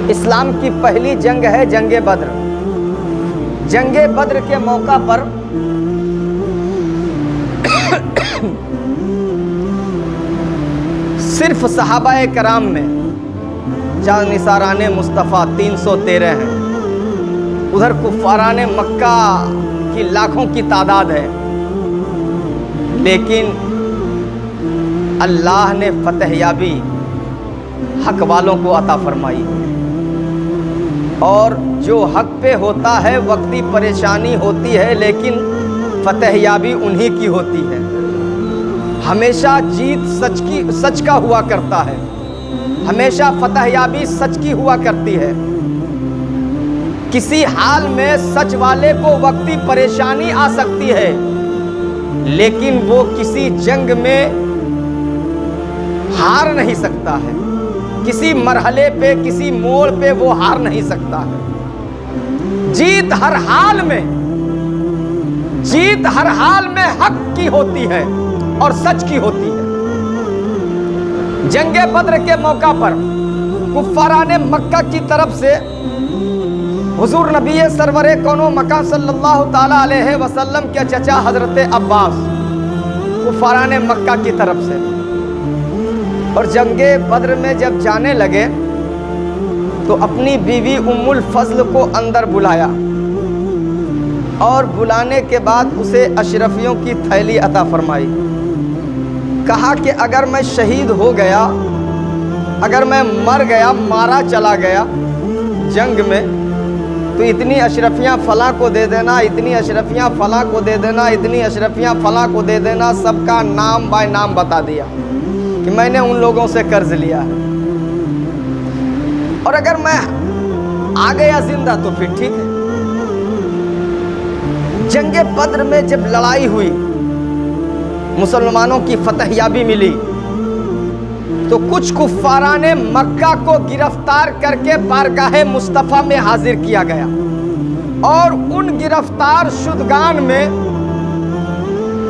اسلام کی پہلی جنگ ہے جنگ بدر۔ جنگ بدر کے موقع پر صرف صحابہ کرام میں جان نثاران مصطفیٰ 313 ہیں، ادھر کفاران مکہ کی لاکھوں کی تعداد ہے، لیکن اللہ نے فتح یابی حق والوں کو عطا فرمائی، اور جو حق پہ ہوتا ہے وقتی پریشانی ہوتی ہے لیکن فتح یابی انہی کی ہوتی ہے۔ ہمیشہ جیت سچ کا ہوا کرتا ہے، ہمیشہ فتح یابی سچ کی ہوا کرتی ہے۔ کسی حال میں سچ والے کو وقتی پریشانی آ سکتی ہے، لیکن وہ کسی جنگ میں ہار نہیں سکتا ہے، کسی مرحلے پہ کسی موڑ پہ وہ ہار نہیں سکتا ہے۔ جیت ہر حال میں حق کی ہوتی ہے اور سچ کی ہوتی ہے۔ جنگ بدر کے موقع پر کفاران مکہ کی طرف سے حضور نبی سرور کون و مکان صلی اللہ تعالی علیہ وسلم کے چچا حضرت عباس کفاران مکہ کی طرف سے، اور جنگ بدر میں جب جانے لگے تو اپنی بیوی ام الفضل کو اندر بلایا، اور بلانے کے بعد اسے اشرفیوں کی تھیلی عطا فرمائی۔ کہا کہ اگر میں شہید ہو گیا، اگر میں مر گیا، مارا چلا گیا جنگ میں، تو اتنی اشرفیاں فلاں کو دے دینا، اتنی اشرفیاں فلاں کو دے دینا، اتنی اشرفیاں فلاں کو دے دینا، سب کا نام بائے نام بتا دیا کہ میں نے ان لوگوں سے قرض لیا ہے، اور اگر میں آ گیا زندہ تو پھر ٹھیک ہے۔ جنگ بدر میں جب لڑائی ہوئی، مسلمانوں کی فتح یابی ملی، تو کچھ کفاران مکہ کو گرفتار کر کے بارگاہ مصطفیٰ میں حاضر کیا گیا، اور ان گرفتار شدگان میں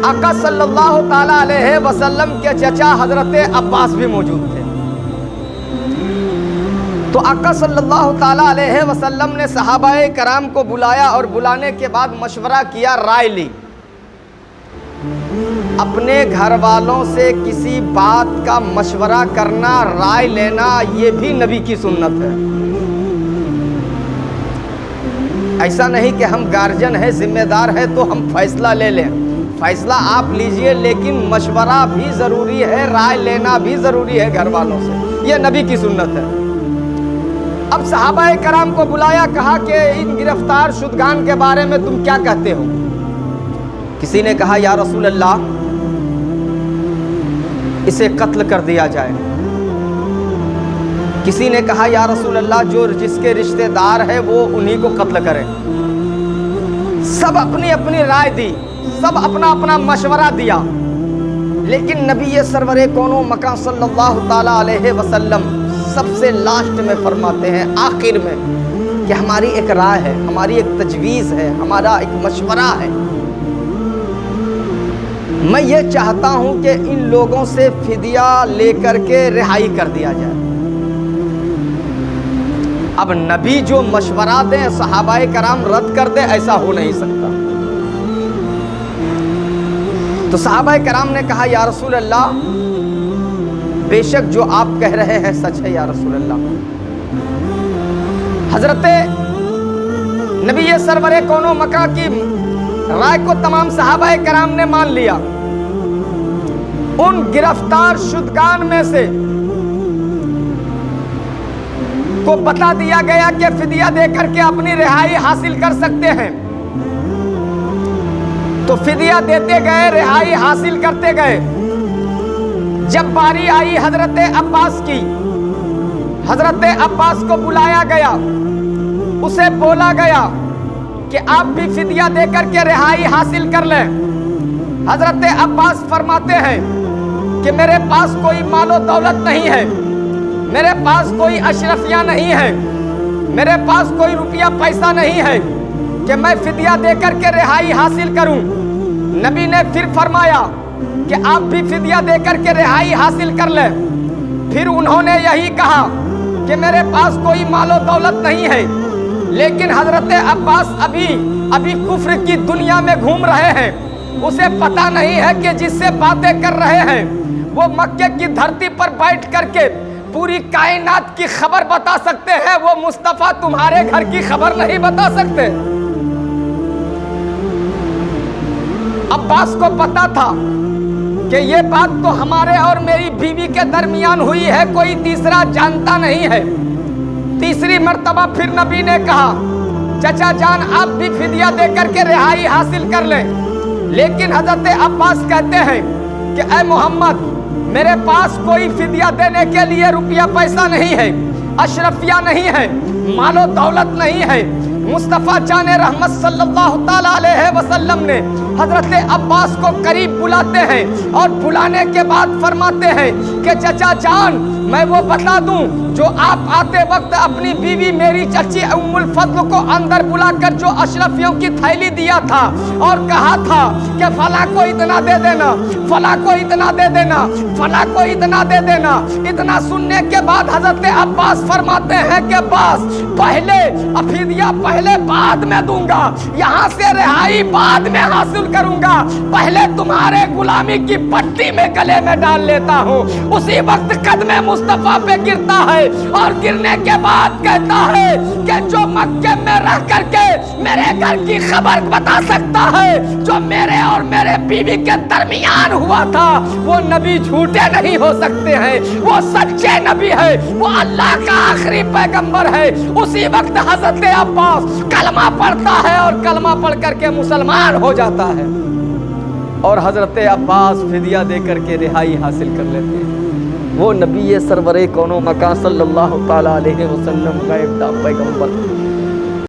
آقا صلی اللہ تعالی علیہ وسلم کے چچا حضرت عباس بھی موجود تھے۔ تو آقا صلی اللہ تعالی علیہ وسلم نے صحابہ کرام کو بلایا، اور بلانے کے بعد مشورہ کیا، رائے لی۔ اپنے گھر والوں سے کسی بات کا مشورہ کرنا، رائے لینا، یہ بھی نبی کی سنت ہے۔ ایسا نہیں کہ ہم گارجن ہیں، ذمہ دار ہیں تو ہم فیصلہ لے لیں، فیصلہ آپ لیجئے، لیکن مشورہ بھی ضروری ہے، رائے لینا بھی ضروری ہے گھر والوں سے، یہ نبی کی سنت ہے۔ اب صحابہ کرام کو بلایا، کہا کہ ان گرفتار شدگان کے بارے میں تم کیا کہتے ہو؟ کسی نے کہا یا رسول اللہ اسے قتل کر دیا جائے، کسی نے کہا یا رسول اللہ جو جس کے رشتہ دار ہے وہ انہی کو قتل کرے۔ سب اپنی اپنی رائے دی، سب اپنا اپنا مشورہ دیا، لیکن نبی سرور کون و مکان صلی اللہ تعالی علیہ وسلم سب سے لاسٹ میں فرماتے ہیں، آخر میں، کہ ہماری ایک رائے ہے، ہماری ایک تجویز ہے، ہمارا ایک مشورہ ہے۔ میں یہ چاہتا ہوں کہ ان لوگوں سے فدیہ لے کر کے رہائی کر دیا جائے۔ اب نبی جو مشورہ دیں صحابہ کرام رد کر دیں، ایسا ہو نہیں سکتا۔ تو صحابہ کرام نے کہا یا رسول اللہ بے شک جو آپ کہہ رہے ہیں سچ ہے یا رسول اللہ۔ حضرت نبی سرور کون و مکہ کی رائے کو تمام صحابہ کرام نے مان لیا۔ ان گرفتار شدگان میں سے کو بتا دیا گیا کہ فدیہ دے کر کے اپنی رہائی حاصل کر سکتے ہیں، تو فدیہ دیتے گئے، رہائی حاصل کرتے گئے۔ جب باری آئی حضرت عباس کی، حضرت عباس کو بلایا گیا، اسے بولا گیا کہ آپ بھی فدیہ دے کر کے رہائی حاصل کر لیں۔ حضرت عباس فرماتے ہیں کہ میرے پاس کوئی مال و دولت نہیں ہے، میرے پاس کوئی اشرفیاں نہیں ہے، میرے پاس کوئی روپیہ پیسہ نہیں ہے کہ میں فدیہ دے کر کے رہائی حاصل کروں۔ نبی نے پھر فرمایا کہ آپ بھی فدیہ دے کر کے رہائی حاصل کر لیں۔ پھر انہوں نے یہی کہا کہ میرے پاس کوئی مال و دولت نہیں ہے، لیکن حضرت عباس ابھی کفر کی دنیا میں گھوم رہے ہیں، اسے پتہ نہیں ہے کہ جس سے باتیں کر رہے ہیں وہ مکے کی دھرتی پر بیٹھ کر کے پوری کائنات کی خبر بتا سکتے ہیں، وہ مصطفیٰ تمہارے گھر کی خبر نہیں بتا سکتے۔ عباس کو پتا تھا کہ یہ بات تو ہمارے اور میری بیوی کے درمیان ہوئی ہے، کوئی تیسرا جانتا نہیں ہے۔ تیسری مرتبہ پھر نبی نے کہا چچا جان آپ بھی فدیہ دے کر کے رہائی حاصل کر لیں، لیکن حضرت عباس کہتے ہیں کہ اے محمد میرے پاس کوئی فدیہ دینے کے لیے روپیہ پیسہ نہیں ہے، اشرفیہ نہیں ہے، مال و دولت نہیں ہے۔ مصطفیٰ جان رحمت صلی اللہ تعالیٰ علیہ وسلم نے حضرت عباس کو قریب بلاتے ہیں اور بلانے کے بعد فرماتے ہیں کہ چچا جان میں وہ بتا دوں جو آپ آتے وقت اپنی بیوی میری چچی ام الفضل کو اندر بلا کر جو اشرفیوں کی تھیلی دیا تھا اور کہا تھا کہ فلاں کو اتنا دے دینا، فلاں کو اتنا دے دینا، فلاں کو اتنا دے دینا۔ اتنا سننے کے بعد حضرت عباس فرماتے ہیں کہ بس پہلے فدیہ پہلے بعد میں دوں گا، یہاں سے رہائی بعد میں حاصل کروں گا، پہلے تمہارے غلامی کی پٹی میں گلے میں ڈال لیتا ہوں۔ اسی وقت قدم مصطفیٰ پہ گرتا ہے اور گرنے کے بعد کہتا ہے کہ جو مکے میں رہ کر کے میرے گھر کی خبر بتا سکتا ہے جو میرے اور میرے بیوی کے درمیان ہوا تھا، وہ نبی جھوٹے نہیں ہو سکتے ہیں، وہ سچے نبی ہے، وہ اللہ کا آخری پیغمبر ہے۔ اسی وقت حضرت عباس کلمہ پڑھتا ہے اور کلمہ پڑھ کر کے مسلمان ہو جاتا ہے، اور حضرت عباس فدیہ دے کر کے رہائی حاصل کر لیتے ہیں۔ وہ نبی سرور کون و مکان صلی اللہ تعالیٰ علیہ وسلم کا ایک پیغمبر